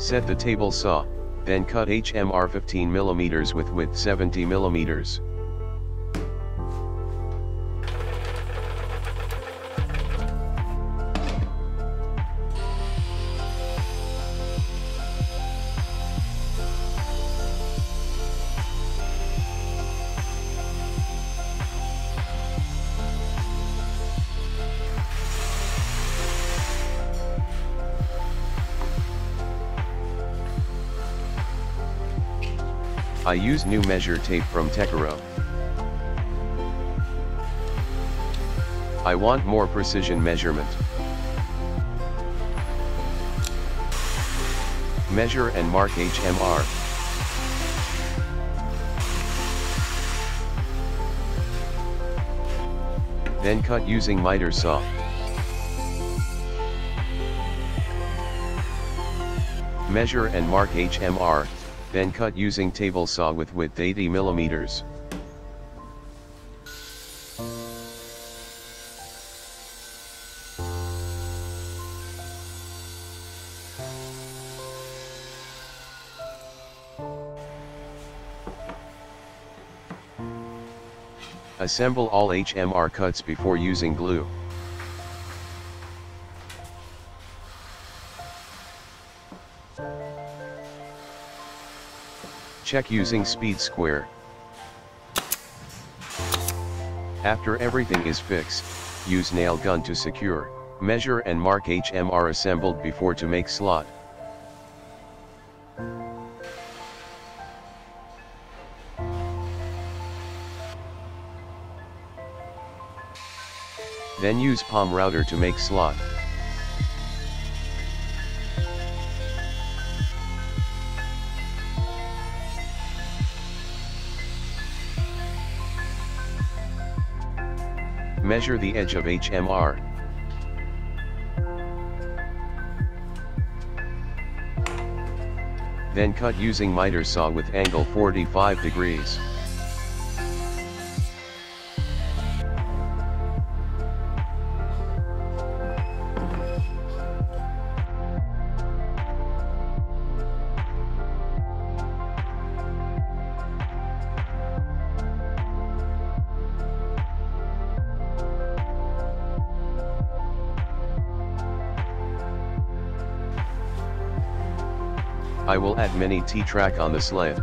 Set the table saw, then cut HMR 15 mm with width 70 mm. I use new measure tape from Tekaro. I want more precision measurement. Measure and mark HMR. Then cut using miter saw. Measure and mark HMR. Then cut using table saw with width 80 mm. Assemble all HMR cuts before using glue. Check using speed square. After everything is fixed, use nail gun to secure, measure and mark HMR assembled before to make slot. Then use palm router to make slot. Measure the edge of HMR. Then cut using miter saw with angle 45 degrees. I will add mini T-track on the sled.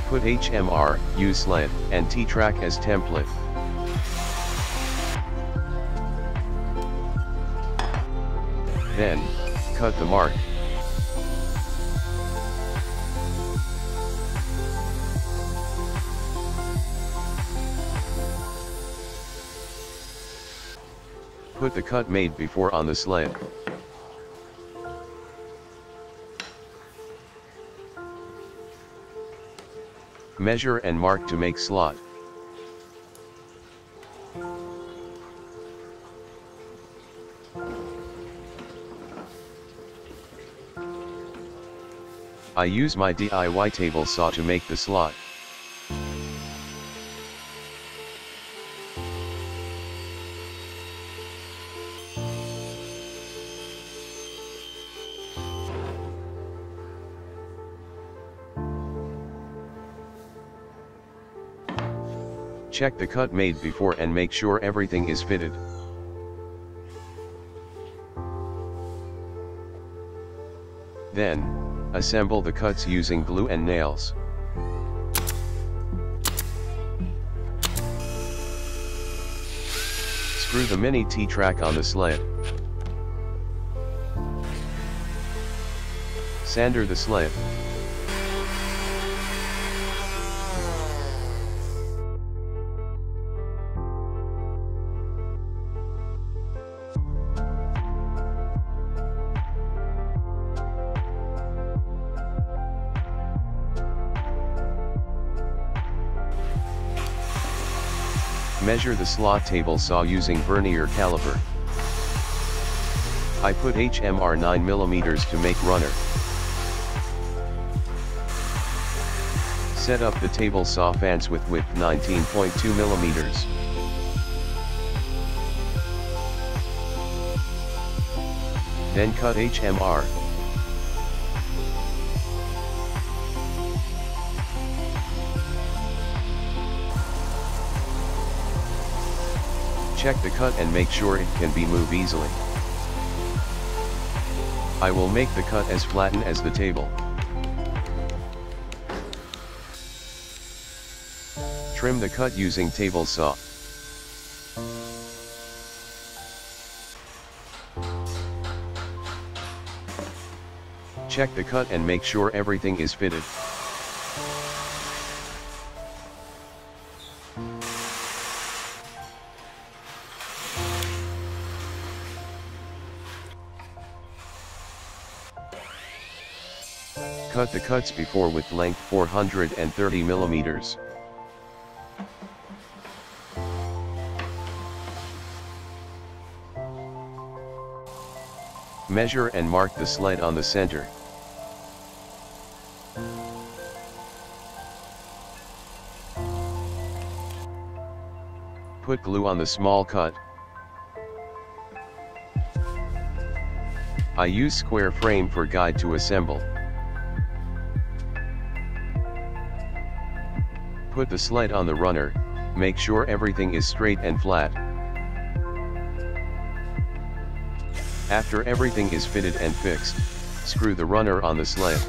Put HMR, use sled, and T-track as template. Then, cut the mark. Put the cut made before on the sled. Measure and mark to make slot. I use my DIY table saw to make the slot. Check the cut made before and make sure everything is fitted. Then, Assemble the cuts using glue and nails. Screw the mini T-track on the sled. Sander the sled. Measure the slot table saw using vernier caliper. I put HMR 9mm to make runner. Set up the table saw fans with width 19.2mm. Then cut HMR. Check the cut and make sure it can be moved easily. I will make the cut as flattened as the table. Trim the cut using table saw. Check the cut and make sure everything is fitted. Cut the cuts before with length 430mm. Measure and mark the sled on the center. Put glue on the small cut. I use square frame for guide to assemble. Put the sled on the runner, make sure everything is straight and flat. After everything is fitted and fixed, screw the runner on the sled.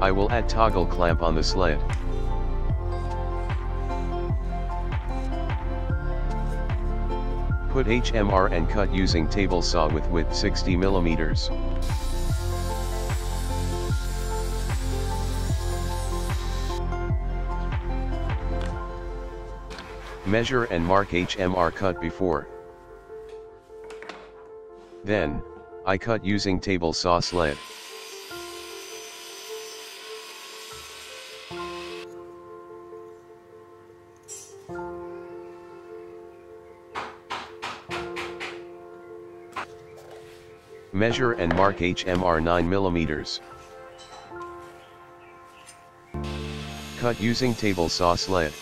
I will add toggle clamp on the sled. Put HMR and cut using table saw with width 60mm. Measure and mark HMR cut before. Then, I cut using table saw sled. Measure and mark HMR 9mm. Cut using table saw sled.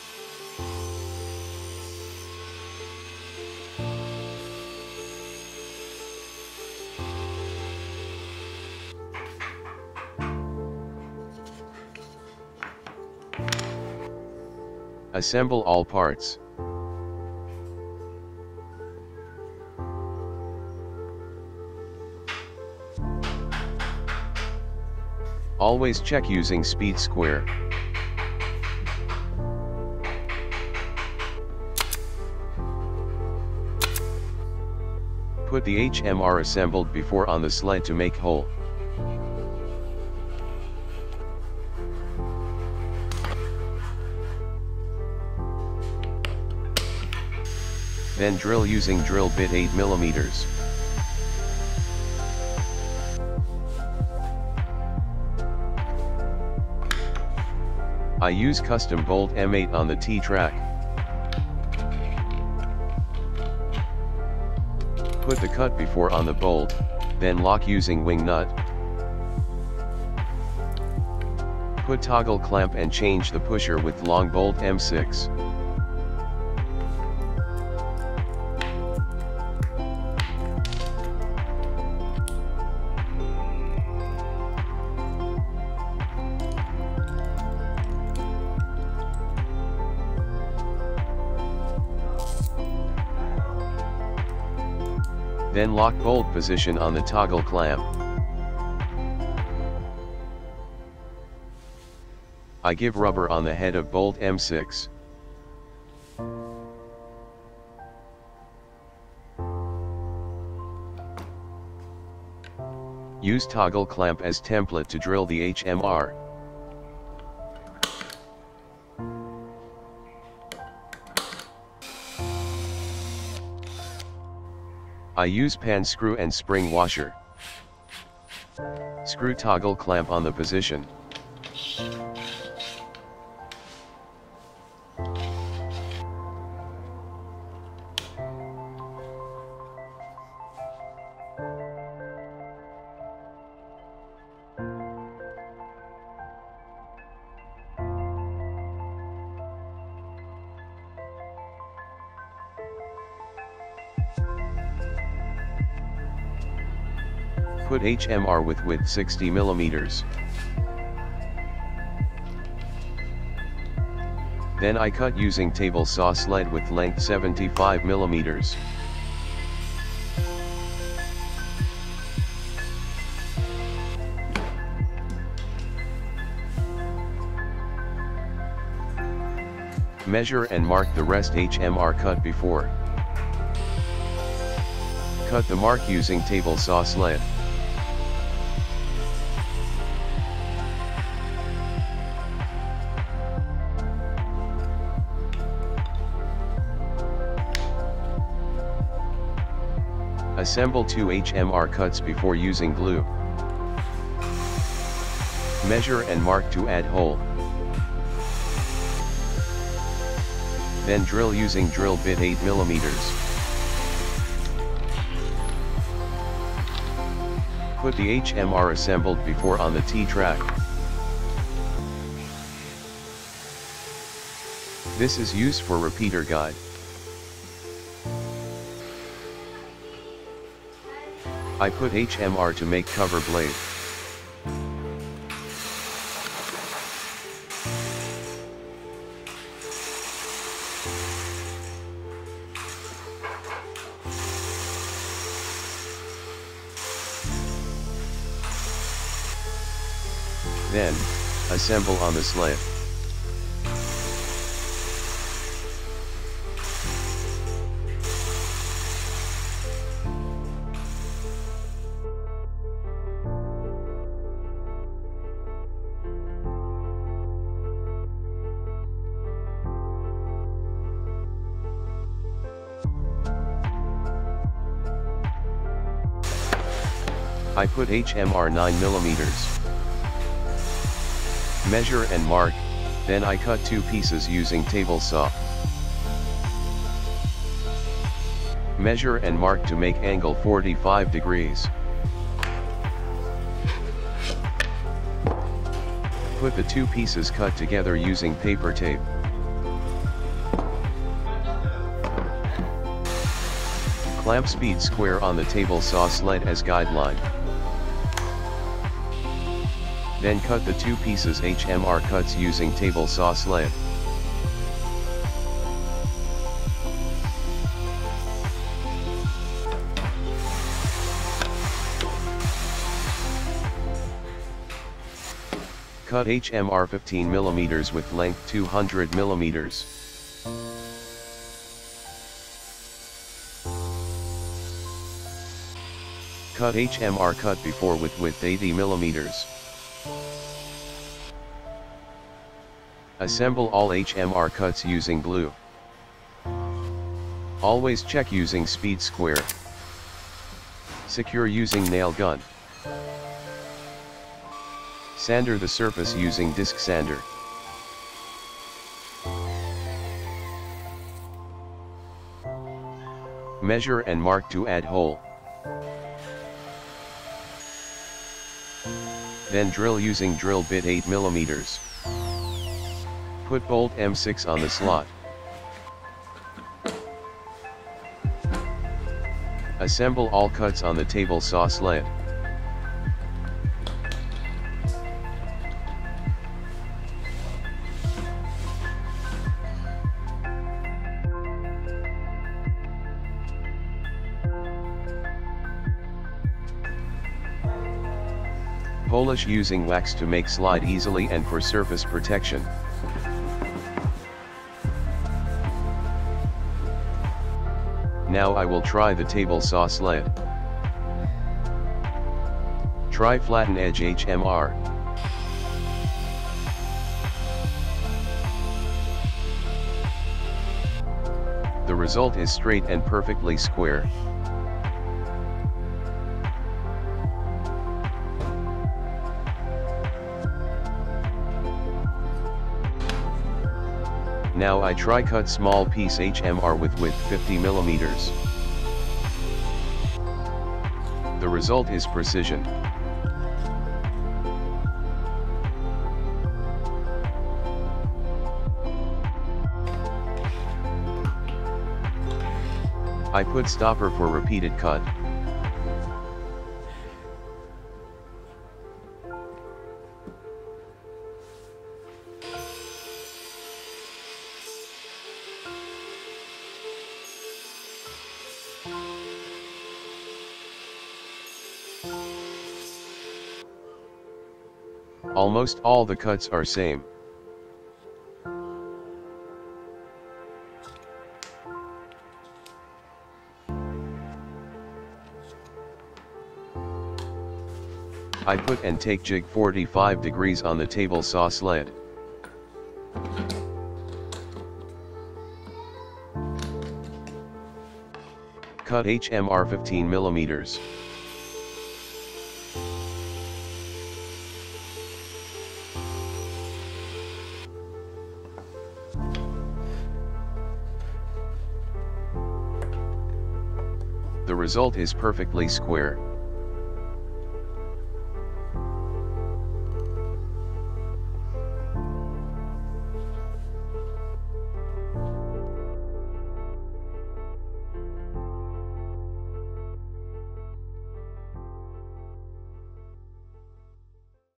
Assemble all parts. Always check using speed square. Put the HMR assembled before on the sled to make hole. Then drill using drill bit 8mm. I use custom bolt M8 on the T-track. Put the cut before on the bolt, then lock using wing nut. Put toggle clamp and change the pusher with long bolt M6. Then lock bolt position on the toggle clamp. I give rubber on the head of bolt M6. Use toggle clamp as template to drill the HMR. I use pan screw and spring washer. Screw toggle clamp on the position. Put HMR with width 60 mm. Then I cut using table saw sled with length 75 mm. Measure and mark the rest HMR cut before. Cut the mark using table saw sled. Assemble 2 HMR cuts before using glue. Measure and mark to add hole. Then drill using drill bit 8 mm. Put the HMR assembled before on the T-track. This is used for repeater guide. I put HMR to make cover blade. Then, assemble on the sled. I put HMR 9 mm. Measure and mark, then I cut 2 pieces using table saw. Measure and mark to make angle 45 degrees. Put the 2 pieces cut together using paper tape. Clamp speed square on the table saw sled as guideline. Then cut the 2 pieces HMR cuts using table saw sled. Cut HMR 15 mm with length 200 mm. Cut HMR cut before with width 80 mm. Assemble all HMR cuts using glue. Always check using speed square. Secure using nail gun. Sander the surface using disc sander. Measure and mark to add hole. Then drill using drill bit 8 mm. Put bolt M6 on the slot. Assemble all cuts on the table saw sled. Polish using wax to make slide easily and for surface protection. Now I will try the table saw sled. Try flatten edge HMR. The result is straight and perfectly square. Now I try cut small piece HMR with width 50 mm. The result is precision. I put stopper for repeated cut. Almost all the cuts are same. I put and take jig 45 degrees on the table saw sled. Cut HMR 15 mm. The result is perfectly square.